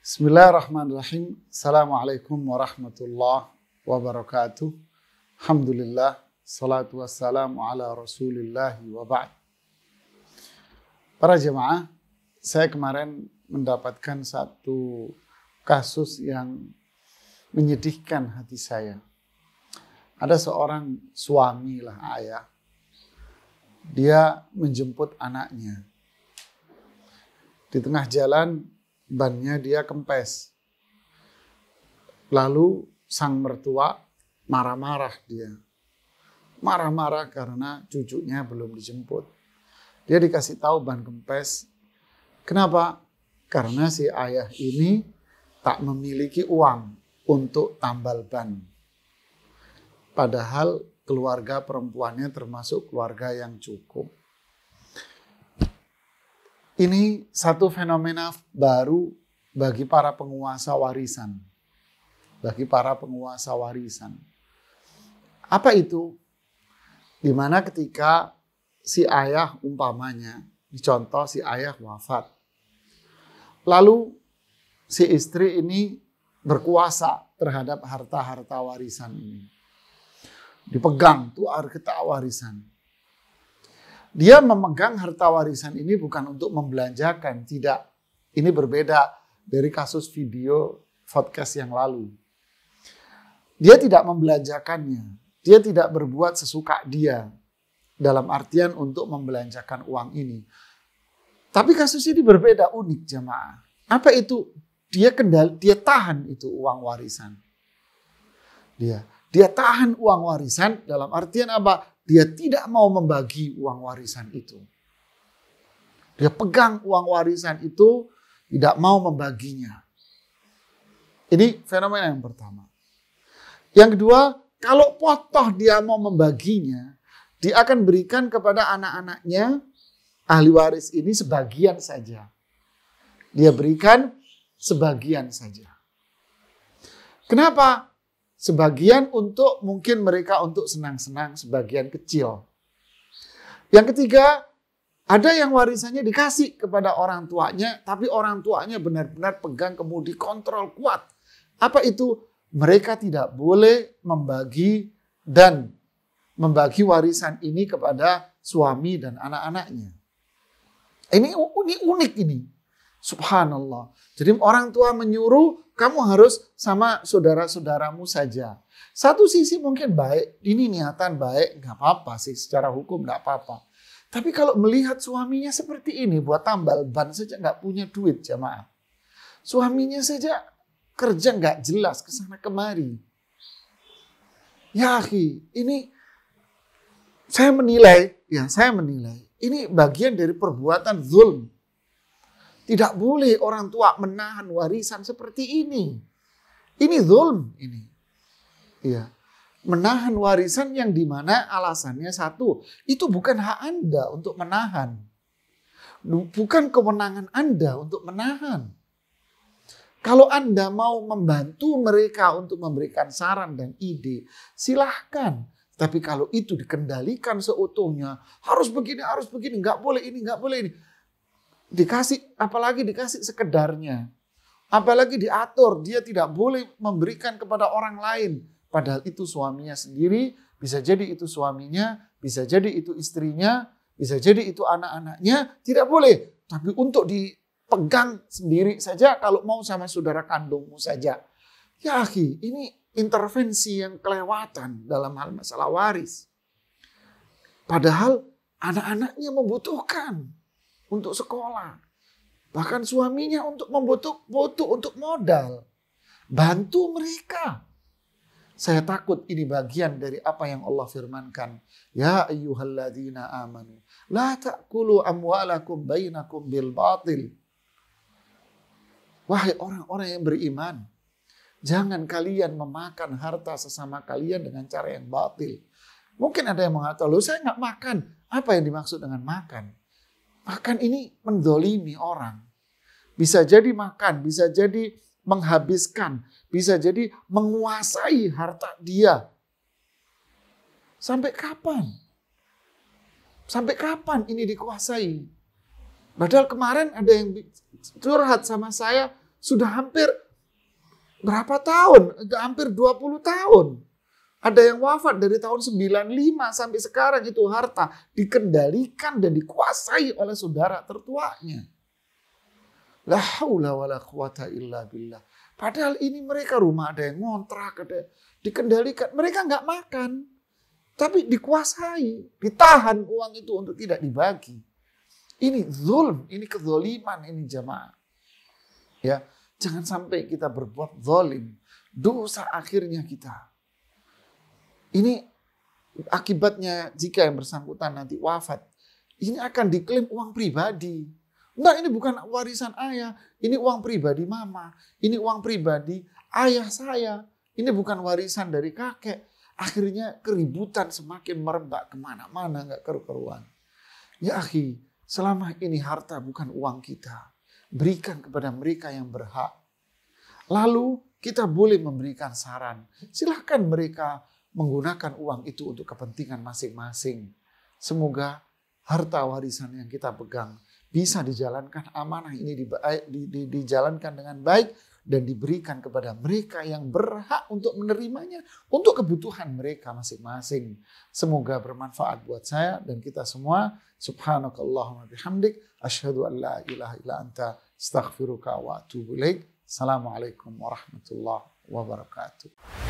Bismillahirrahmanirrahim. Assalamualaikum warahmatullahi wabarakatuh. Alhamdulillah. Salatu wassalamu ala rasulillahi wa ba'd. Para jemaah, saya kemarin mendapatkan satu kasus yang menyedihkan hati saya. Ada seorang suami lah, ayah. Dia menjemput anaknya. Di tengah jalan, bannya dia kempes. Lalu sang mertua marah-marah dia. Marah-marah karena cucunya belum dijemput. Dia dikasih tahu ban kempes. Kenapa? Karena si ayah ini tak memiliki uang untuk tambal ban. Padahal keluarga perempuannya termasuk keluarga yang cukup. Ini satu fenomena baru bagi para penguasa warisan. Bagi para penguasa warisan. Apa itu? Dimana ketika si ayah umpamanya, dicontoh si ayah wafat. Lalu si istri ini berkuasa terhadap harta-harta warisan ini. Dipegang tuh harta warisan. Dia memegang harta warisan ini bukan untuk membelanjakan, tidak. Ini berbeda dari kasus video podcast yang lalu. Dia tidak membelanjakannya. Dia tidak berbuat sesuka dia dalam artian untuk membelanjakan uang ini. Tapi kasus ini berbeda, unik jemaah. Apa itu? Dia tahan itu uang warisan. Dia tahan uang warisan dalam artian apa? Dia tidak mau membagi uang warisan itu. Dia pegang uang warisan itu, tidak mau membaginya. Ini fenomena yang pertama. Yang kedua, kalau potoh dia mau membaginya, dia akan berikan kepada anak-anaknya, ahli waris ini sebagian saja. Dia berikan sebagian saja. Kenapa? Sebagian untuk mungkin mereka untuk senang-senang, sebagian kecil. Yang ketiga, ada yang warisannya dikasih kepada orang tuanya, tapi orang tuanya benar-benar pegang kemudi kontrol kuat. Apa itu? Mereka tidak boleh membagi warisan ini kepada suami dan anak-anaknya. Ini unik ini. Subhanallah. Jadi orang tua menyuruh kamu harus sama saudara-saudaramu saja. Satu sisi mungkin baik, ini niatan baik, nggak apa-apa sih secara hukum nggak apa-apa. Tapi kalau melihat suaminya seperti ini, buat tambal ban saja nggak punya duit jamaah. Suaminya saja kerja nggak jelas kesana kemari. Ya akhi, ini saya menilai ini bagian dari perbuatan zulm. Tidak boleh orang tua menahan warisan seperti ini. Ini zulm ini. Iya. Menahan warisan yang dimana alasannya satu, itu bukan hak Anda untuk menahan. Bukan kewenangan Anda untuk menahan. Kalau Anda mau membantu mereka untuk memberikan saran dan ide, silahkan. Tapi kalau itu dikendalikan seutuhnya, harus begini, nggak boleh ini, nggak boleh ini. Apalagi dikasih sekedarnya. Apalagi diatur, dia tidak boleh memberikan kepada orang lain. Padahal itu suaminya sendiri, bisa jadi itu suaminya, bisa jadi itu istrinya, bisa jadi itu anak-anaknya, tidak boleh. Tapi untuk dipegang sendiri saja, kalau mau sama saudara kandungmu saja. Ya akhi, ini intervensi yang kelewatan dalam hal masalah waris. Padahal anak-anaknya membutuhkan untuk sekolah. Bahkan suaminya butuh untuk modal. Bantu mereka. Saya takut ini bagian dari apa yang Allah firmankan. Ya ayyuhalladzina amanu. La ta'kulu amwalakum bainakum bil batil. Wahai orang-orang yang beriman. Jangan kalian memakan harta sesama kalian dengan cara yang batil. Mungkin ada yang mengatakan, loh saya nggak makan. Apa yang dimaksud dengan makan? Makan ini mendolimi orang. Bisa jadi makan, bisa jadi menghabiskan, bisa jadi menguasai harta dia. Sampai kapan? Sampai kapan ini dikuasai? Padahal kemarin ada yang curhat sama saya, sudah hampir berapa tahun? Hampir 20 tahun. Ada yang wafat dari tahun 95 sampai sekarang itu harta dikendalikan dan dikuasai oleh saudara tertuanya. La haula wala quwata illa billah. Padahal ini mereka rumah ada yang ngontrak, ada dikendalikan. Mereka nggak makan, tapi dikuasai, ditahan uang itu untuk tidak dibagi. Ini zulm, ini kezoliman, ini jamaah. Ya, jangan sampai kita berbuat zalim. Dosa akhirnya kita. Ini akibatnya jika yang bersangkutan nanti wafat. Ini akan diklaim uang pribadi. Enggak, ini bukan warisan ayah. Ini uang pribadi mama. Ini uang pribadi ayah saya. Ini bukan warisan dari kakek. Akhirnya keributan semakin merebak kemana-mana. Enggak keru-keruan. Ya akhi, selama ini harta bukan uang kita. Berikan kepada mereka yang berhak. Lalu kita boleh memberikan saran. Silahkan mereka menggunakan uang itu untuk kepentingan masing-masing. Semoga harta warisan yang kita pegang bisa dijalankan, amanah ini dijalankan dengan baik dan diberikan kepada mereka yang berhak untuk menerimanya untuk kebutuhan mereka masing-masing. Semoga bermanfaat buat saya dan kita semua. Subhanakallahumma bihamdik, asyhadu an la ilaha illa anta, astaghfiruka wa atubu ilaik. Assalamualaikum warahmatullahi wabarakatuh.